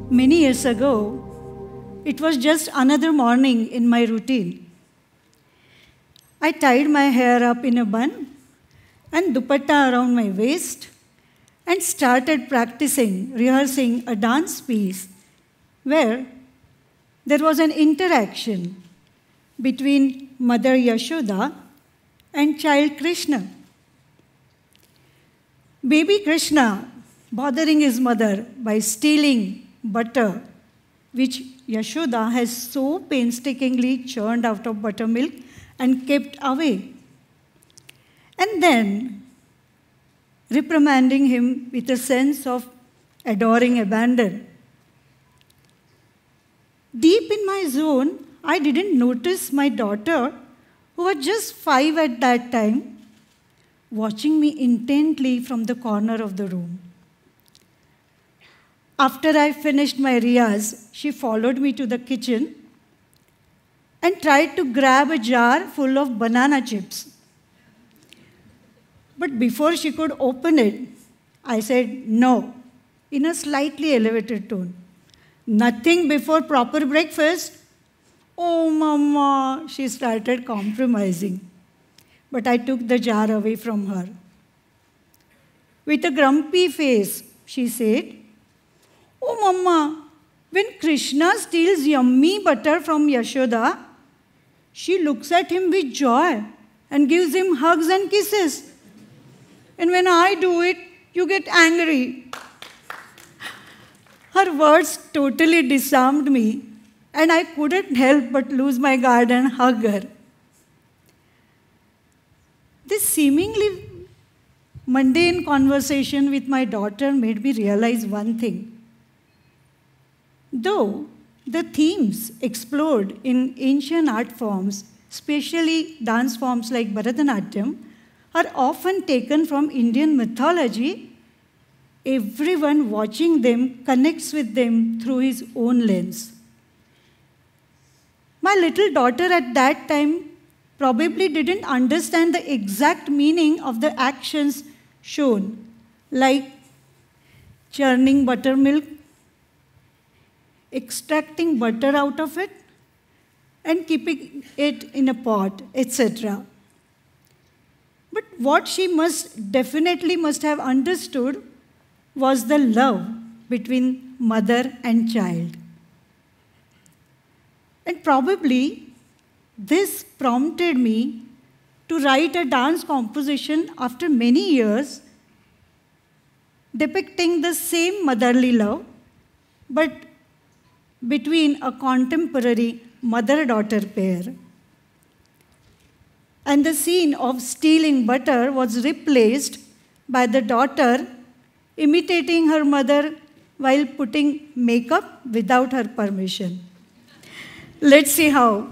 Many years ago, it was just another morning in my routine. I tied my hair up in a bun and dupatta around my waist and started rehearsing a dance piece where there was an interaction between Mother Yashoda and child Krishna. Baby Krishna bothering his mother by stealing butter, which Yashoda has so painstakingly churned out of buttermilk and kept away. And then reprimanding him with a sense of adoring abandon. Deep in my zone, I didn't notice my daughter, who was just 5 at that time, watching me intently from the corner of the room. After I finished my riyaz, she followed me to the kitchen and tried to grab a jar full of banana chips. But before she could open it, I said no, in a slightly elevated tone. Nothing before proper breakfast. Oh, Mama, she started compromising. But I took the jar away from her. With a grumpy face, she said, "Oh, Mama, when Krishna steals yummy butter from Yashoda, she looks at him with joy and gives him hugs and kisses. And when I do it, you get angry." Her words totally disarmed me, and I couldn't help but lose my guard and hug her. This seemingly mundane conversation with my daughter made me realize one thing. Though the themes explored in ancient art forms, especially dance forms like Bharatanatyam, are often taken from Indian mythology, everyone watching them connects with them through his own lens. My little daughter at that time probably didn't understand the exact meaning of the actions shown, like churning buttermilk, extracting butter out of it, and keeping it in a pot, etc. But what she definitely must have understood was the love between mother and child. And probably this prompted me to write a dance composition after many years depicting the same motherly love, but between a contemporary mother-daughter pair. And the scene of stealing butter was replaced by the daughter imitating her mother while putting makeup without her permission. Let's see how.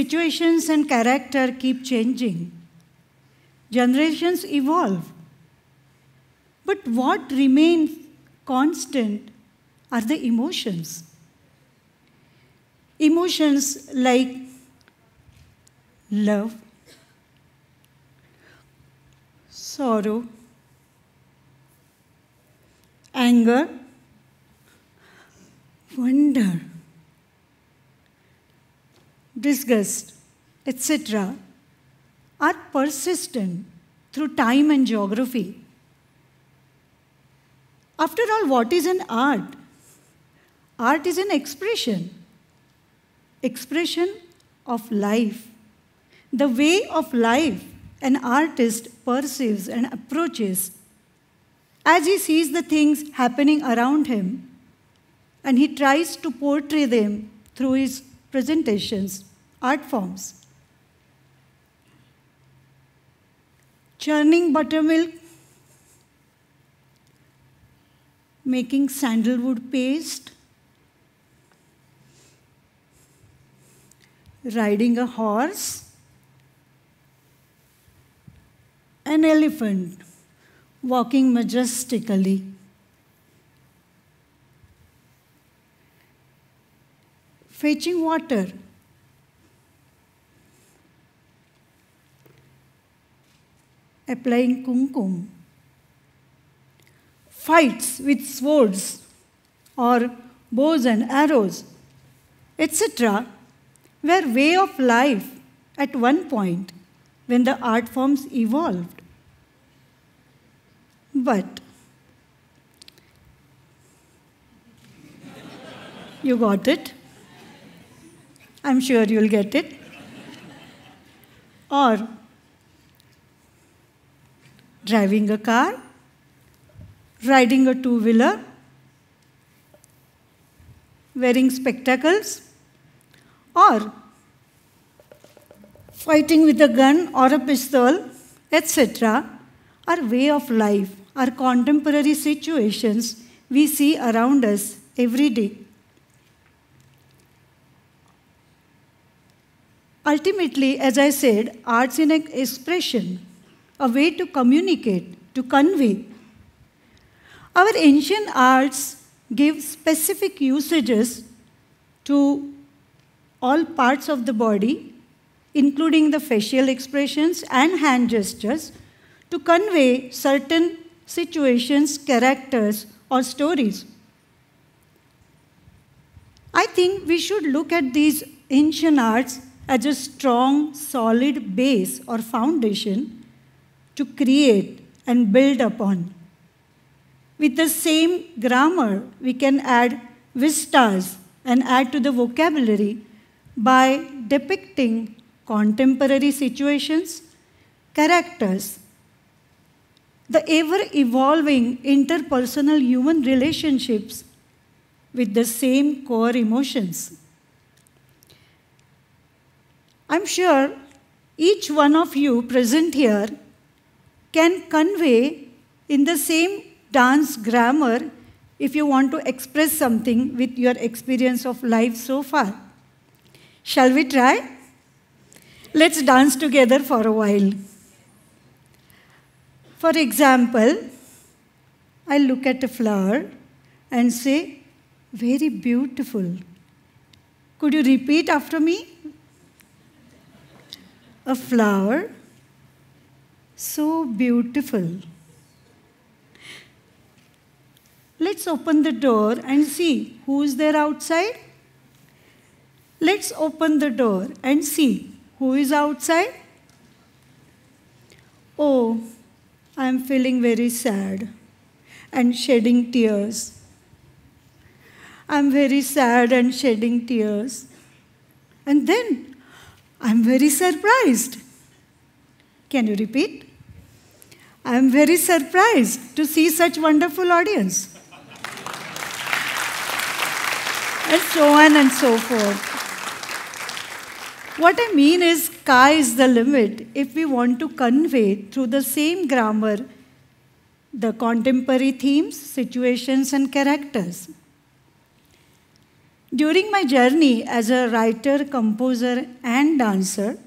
situations and character keep changing. Generations evolve. But what remains constant are the emotions. Emotions like love, sorrow, anger, wonder, disgust, etc., are persistent through time and geography. After all, what is an art? Art is an expression of life. The way of life an artist perceives and approaches as he sees the things happening around him, and he tries to portray them through his presentations, art forms. Churning buttermilk, making sandalwood paste, riding a horse, an elephant walking majestically, fetching water, applying kumkum, fights with swords or bows and arrows, etc., were way of life at one point when the art forms evolved. But you got it? I'm sure you'll get it. Or driving a car, riding a two-wheeler, wearing spectacles, or fighting with a gun or a pistol, etc., are way of life, are contemporary situations we see around us every day. Ultimately, as I said, art's an expression, a way to communicate, to convey. Our ancient arts give specific usages to all parts of the body, including the facial expressions and hand gestures, to convey certain situations, characters, or stories. I think we should look at these ancient arts as a strong, solid base or foundation to create and build upon. With the same grammar, we can add vistas and add to the vocabulary by depicting contemporary situations, characters, the ever-evolving interpersonal human relationships with the same core emotions. I'm sure each one of you present here can convey in the same dance grammar if you want to express something with your experience of life so far. Shall we try? Let's dance together for a while. For example, I look at a flower and say, very beautiful. Could you repeat after me? A flower, so beautiful. Let's open the door and see who is there outside. Let's open the door and see who is outside. Oh, I'm feeling very sad and shedding tears. I'm very sad and shedding tears. And then I'm very surprised. Can you repeat? I'm very surprised to see such wonderful audience. And so on and so forth. What I mean is, sky is the limit if we want to convey through the same grammar the contemporary themes, situations, and characters. During my journey as a writer, composer, and dancer,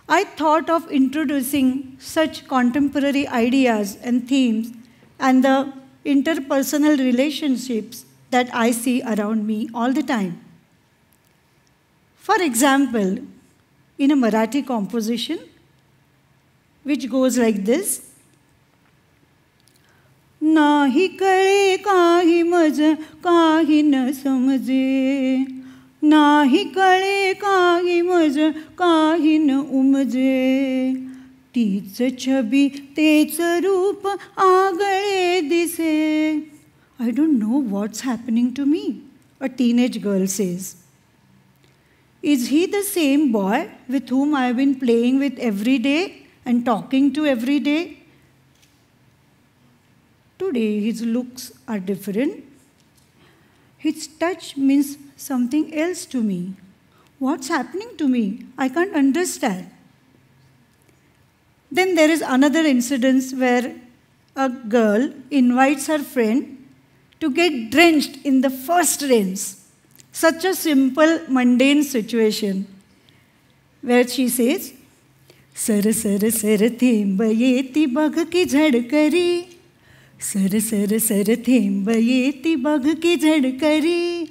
I thought of introducing such contemporary ideas and themes and the interpersonal relationships that I see around me all the time. For example, in a Marathi composition, which goes like this, नाही कळे काही मज काही न समजे नाही कळे काही मज काही न उमजे तीच छबी तेच रूप आगळे दिसे. I don't know what's happening to me, a teenage girl says. Is he the same boy with whom I've been playing with every day and talking to every day? Today, his looks are different. His touch means something else to me. What's happening to me? I can't understand. Then there is another incident where a girl invites her friend to get drenched in the first rains. Such a simple, mundane situation where she says, sir sir sir थेंब येती बघ की झडकरी sir sir sir थेंब येती बघ की झडकरी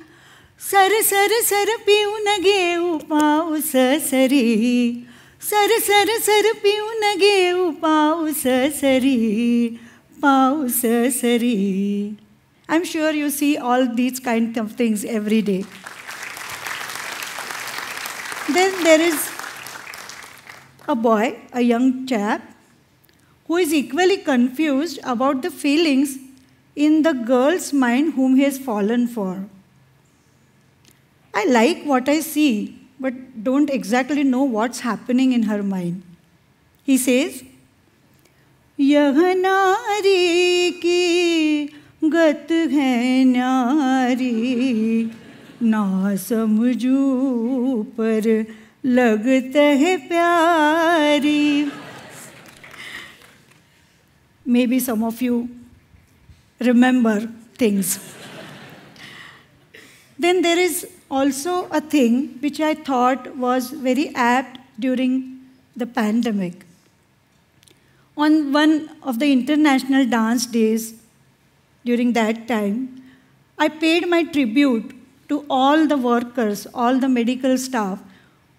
sir sir sir पिऊन घेऊ पाऊस सरी सर सर सर पिऊन घेऊ पाऊस सरी पाऊस सरी. I'm sure you see all these kind of things every day. Then there is a boy, a young chap, who is equally confused about the feelings in the girl's mind whom he has fallen for. I like what I see, but don't exactly know what's happening in her mind. He says, यह नारी की गत है न्यारी ना समझू पर लगत है प्यारी. Maybe some of you remember things. Then there is also a thing which I thought was very apt during the pandemic. On one of the international dance days, during that time, I paid my tribute to all the workers, all the medical staff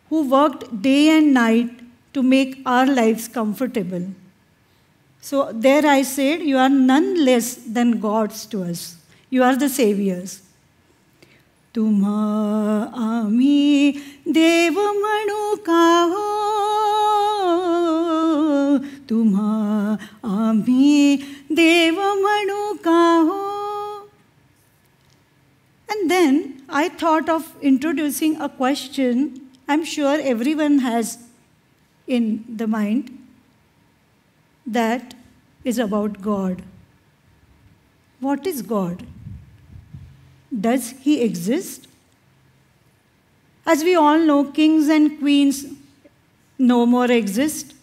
who worked day and night to make our lives comfortable. So there I said, you are none less than gods to us. You are the saviors. तुम्हा आम्ही देव म्हणू का हो तुम्हा आम्ही देव म्हणू का हो. And then I thought of introducing a question I'm sure everyone has in the mind, that is about God. What is God? Does he exist? As we all know, kings and queens no more exist,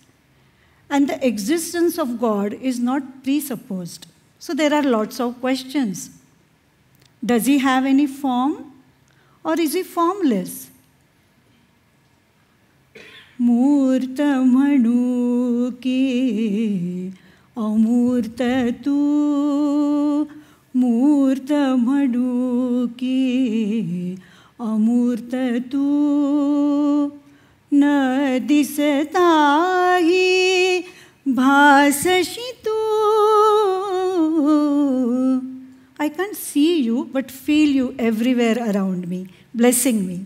and the existence of God is not presupposed. So there are lots of questions. Does he have any form, or is he formless? मूर्त म्हणू की अमूर्त तू मूर्त म्हणू की अमूर्त तू न दिसताही भासशी तू. I can't see you but feel you everywhere around me, blessing me.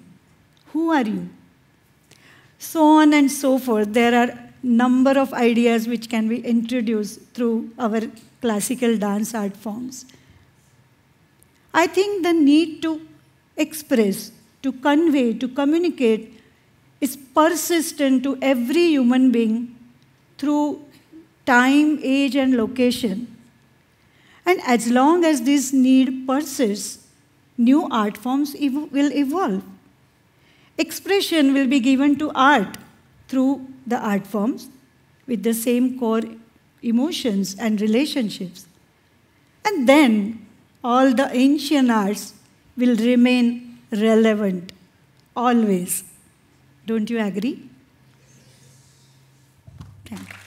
Who are you? So on and so forth. There are number of ideas which can be introduced through our classical dance art forms. I think the need to express, to convey, to communicate is persistent to every human being through time, age, and location. And as long as this need persists, new art forms will evolve. Expression will be given to art through the art forms with the same core emotions and relationships. And then all the ancient arts will remain relevant, always. Don't you agree? Thank you.